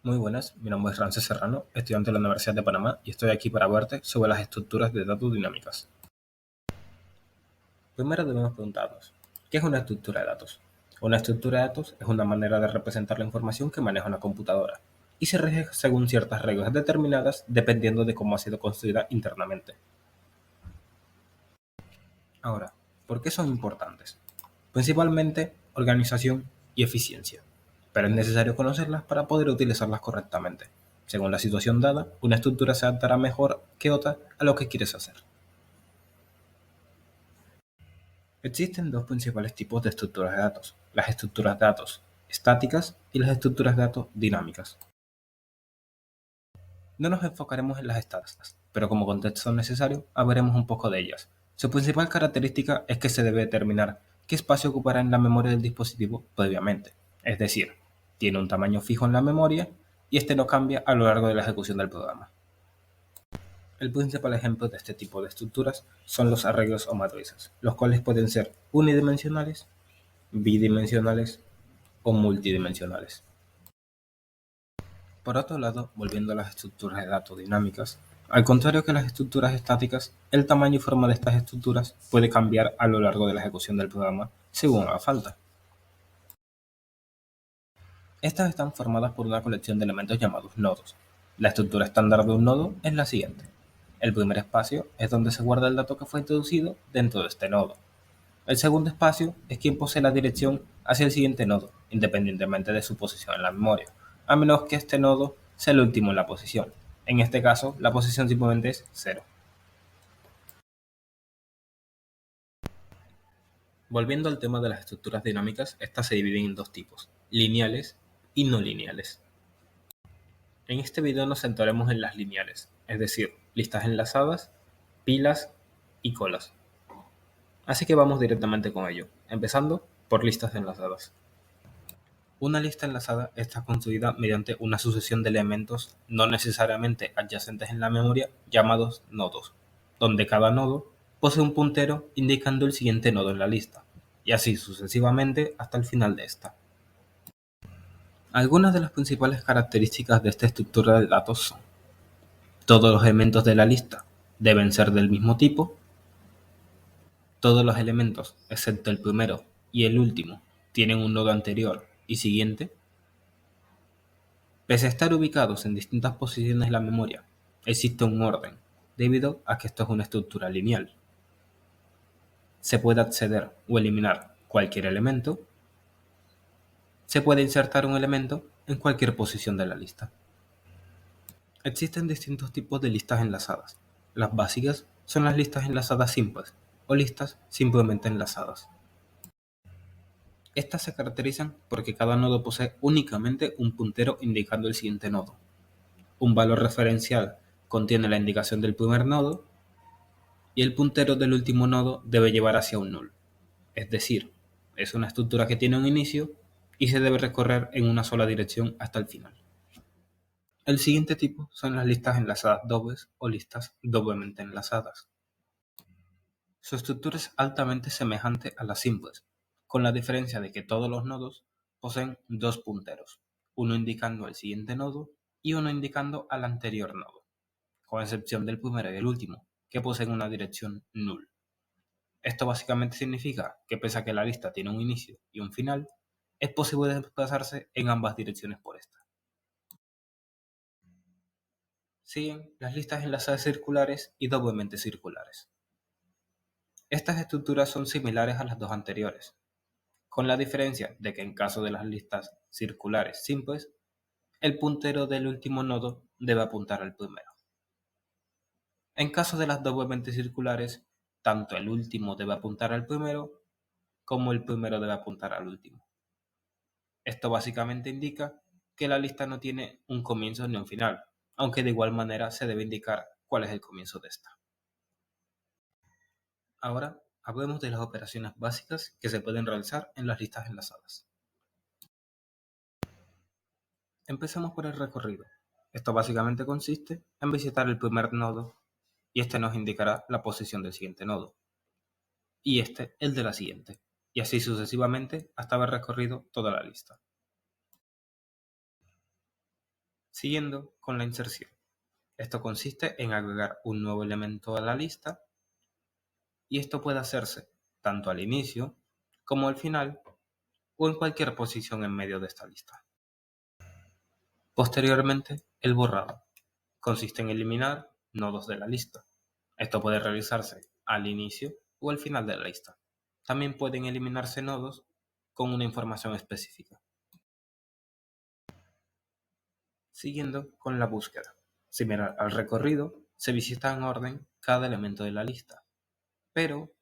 Muy buenas, mi nombre es Ramses Serrano, estudiante de la Universidad de Panamá y estoy aquí para hablarte sobre las estructuras de datos dinámicas. Primero debemos preguntarnos, ¿qué es una estructura de datos? Una estructura de datos es una manera de representar la información que maneja una computadora y se rige según ciertas reglas determinadas dependiendo de cómo ha sido construida internamente. Ahora, ¿por qué son importantes? Principalmente organización y eficiencia, pero es necesario conocerlas para poder utilizarlas correctamente. Según la situación dada, una estructura se adaptará mejor que otra a lo que quieres hacer. Existen dos principales tipos de estructuras de datos: las estructuras de datos estáticas y las estructuras de datos dinámicas. No nos enfocaremos en las estáticas, pero como contexto necesario hablaremos un poco de ellas. Su principal característica es que se debe determinar qué espacio ocupará en la memoria del dispositivo previamente, es decir, tiene un tamaño fijo en la memoria y este no cambia a lo largo de la ejecución del programa. El principal ejemplo de este tipo de estructuras son los arreglos o matrices, los cuales pueden ser unidimensionales, bidimensionales o multidimensionales. Por otro lado, volviendo a las estructuras de datos dinámicas, al contrario que las estructuras estáticas, el tamaño y forma de estas estructuras puede cambiar a lo largo de la ejecución del programa según haga falta. Estas están formadas por una colección de elementos llamados nodos. La estructura estándar de un nodo es la siguiente. El primer espacio es donde se guarda el dato que fue introducido dentro de este nodo. El segundo espacio es quien posee la dirección hacia el siguiente nodo, independientemente de su posición en la memoria, a menos que este nodo sea el último en la posición. En este caso, la posición simplemente es 0. Volviendo al tema de las estructuras dinámicas, estas se dividen en dos tipos: lineales y no lineales. En este video nos centraremos en las lineales, es decir, listas enlazadas, pilas y colas. Así que vamos directamente con ello, empezando por listas enlazadas. Una lista enlazada está construida mediante una sucesión de elementos no necesariamente adyacentes en la memoria llamados nodos, donde cada nodo posee un puntero indicando el siguiente nodo en la lista, y así sucesivamente hasta el final de esta. Algunas de las principales características de esta estructura de datos son: todos los elementos de la lista deben ser del mismo tipo, todos los elementos, excepto el primero y el último, tienen un nodo anterior y siguiente. Pese a estar ubicados en distintas posiciones en la memoria, existe un orden, debido a que esto es una estructura lineal. Se puede acceder o eliminar cualquier elemento. Se puede insertar un elemento en cualquier posición de la lista. Existen distintos tipos de listas enlazadas. Las básicas son las listas enlazadas simples o listas simplemente enlazadas. Estas se caracterizan porque cada nodo posee únicamente un puntero indicando el siguiente nodo. Un valor referencial contiene la indicación del primer nodo y el puntero del último nodo debe llevar hacia un null. Es decir, es una estructura que tiene un inicio y se debe recorrer en una sola dirección hasta el final. El siguiente tipo son las listas enlazadas dobles o listas doblemente enlazadas. Su estructura es altamente semejante a las simples, con la diferencia de que todos los nodos poseen dos punteros, uno indicando al siguiente nodo y uno indicando al anterior nodo, con excepción del primero y el último, que poseen una dirección null. Esto básicamente significa que pese a que la lista tiene un inicio y un final, es posible desplazarse en ambas direcciones por esta. Siguen las listas enlazadas circulares y doblemente circulares. Estas estructuras son similares a las dos anteriores, con la diferencia de que en caso de las listas circulares simples, el puntero del último nodo debe apuntar al primero. En caso de las doblemente circulares, tanto el último debe apuntar al primero como el primero debe apuntar al último. Esto básicamente indica que la lista no tiene un comienzo ni un final, aunque de igual manera se debe indicar cuál es el comienzo de esta. Ahora hablemos de las operaciones básicas que se pueden realizar en las listas enlazadas. Empecemos por el recorrido. Esto básicamente consiste en visitar el primer nodo y este nos indicará la posición del siguiente nodo, y este el de la siguiente, y así sucesivamente hasta haber recorrido toda la lista. Siguiendo con la inserción. Esto consiste en agregar un nuevo elemento a la lista y esto puede hacerse tanto al inicio como al final o en cualquier posición en medio de esta lista. Posteriormente, el borrado consiste en eliminar nodos de la lista. Esto puede realizarse al inicio o al final de la lista. También pueden eliminarse nodos con una información específica. Siguiendo con la búsqueda. Similar al recorrido, se visita en orden cada elemento de la lista, pero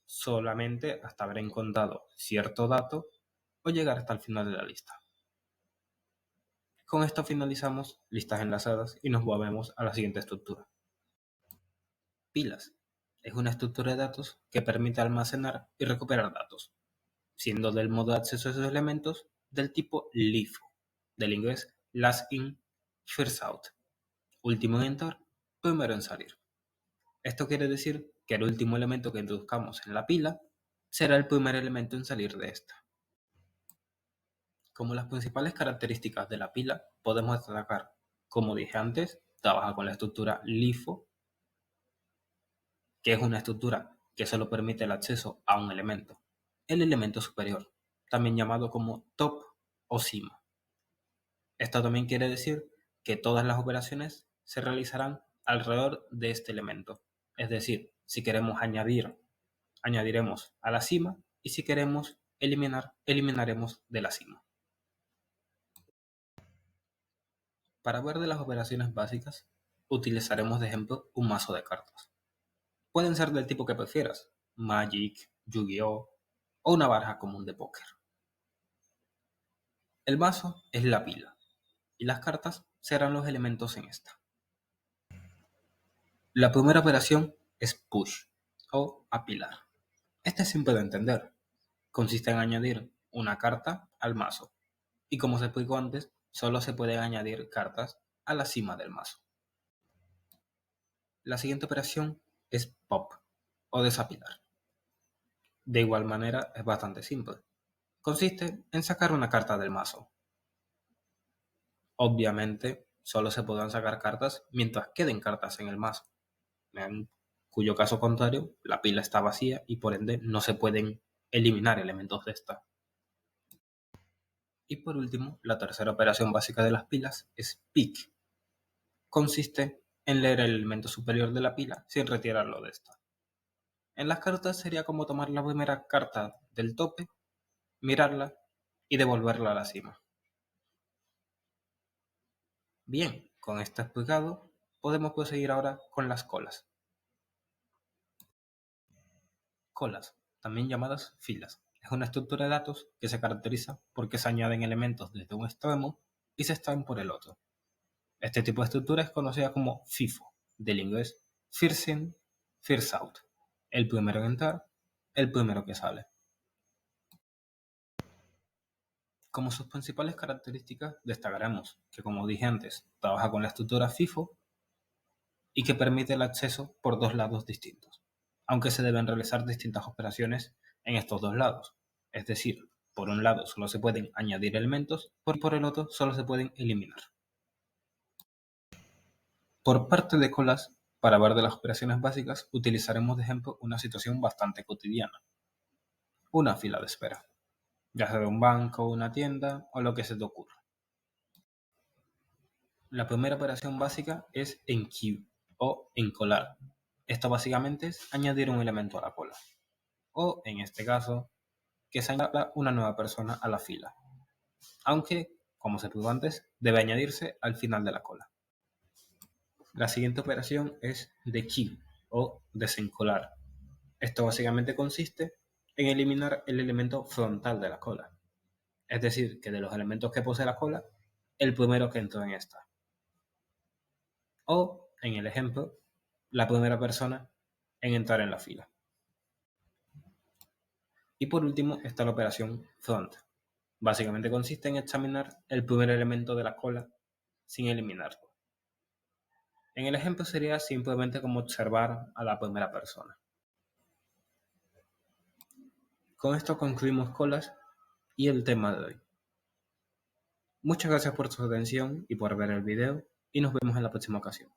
solamente hasta haber encontrado cierto dato o llegar hasta el final de la lista. Con esto finalizamos listas enlazadas y nos movemos a la siguiente estructura. Pilas. Es una estructura de datos que permite almacenar y recuperar datos, siendo del modo de acceso a esos elementos del tipo LIFO, del inglés last in, first out, último en entrar, primero en salir. Esto quiere decir que el último elemento que introduzcamos en la pila será el primer elemento en salir de esta. Como las principales características de la pila, podemos destacar, como dije antes, trabaja con la estructura LIFO, que es una estructura que solo permite el acceso a un elemento, el elemento superior, también llamado como top o cima. Esto también quiere decir que todas las operaciones se realizarán alrededor de este elemento. Es decir, si queremos añadir, añadiremos a la cima y si queremos eliminar, eliminaremos de la cima. Para ver de las operaciones básicas, utilizaremos de ejemplo un mazo de cartas. Pueden ser del tipo que prefieras, Magic, Yu-Gi-Oh! O una baraja común de póker. El mazo es la pila y las cartas serán los elementos en esta. La primera operación es push o apilar. Este es simple de entender. Consiste en añadir una carta al mazo y como se explicó antes, solo se pueden añadir cartas a la cima del mazo. La siguiente operación es pop o desapilar. De igual manera es bastante simple. Consiste en sacar una carta del mazo. Obviamente, solo se podrán sacar cartas mientras queden cartas en el mazo, en cuyo caso contrario, la pila está vacía y por ende no se pueden eliminar elementos de esta. Y por último, la tercera operación básica de las pilas es pick. Consiste en leer el elemento superior de la pila sin retirarlo de esta. En las cartas sería como tomar la primera carta del tope, mirarla y devolverla a la cima. Bien, con esto explicado, podemos proseguir ahora con las colas. Colas, también llamadas filas, es una estructura de datos que se caracteriza porque se añaden elementos desde un extremo y se extraen por el otro. Este tipo de estructura es conocida como FIFO, del inglés First In, First Out. El primero en entrar, el primero que sale. Como sus principales características destacaremos que, como dije antes, trabaja con la estructura FIFO y que permite el acceso por dos lados distintos, aunque se deben realizar distintas operaciones en estos dos lados. Es decir, por un lado solo se pueden añadir elementos, por el otro solo se pueden eliminar. Por parte de colas, para ver de las operaciones básicas, utilizaremos de ejemplo una situación bastante cotidiana. Una fila de espera, ya sea de un banco, una tienda o lo que se te ocurra. La primera operación básica es enqueue o encolar. Esto básicamente es añadir un elemento a la cola. O, en este caso, que se añada una nueva persona a la fila. Aunque, como se pudo antes, debe añadirse al final de la cola. La siguiente operación es dequeue o desencolar. Esto básicamente consiste en eliminar el elemento frontal de la cola. Es decir, que de los elementos que posee la cola, el primero que entró en esta. O, en el ejemplo, la primera persona en entrar en la fila. Y por último está la operación front. Básicamente consiste en examinar el primer elemento de la cola sin eliminarlo. En el ejemplo sería simplemente como observar a la primera persona. Con esto concluimos colas y el tema de hoy. Muchas gracias por su atención y por ver el video, y nos vemos en la próxima ocasión.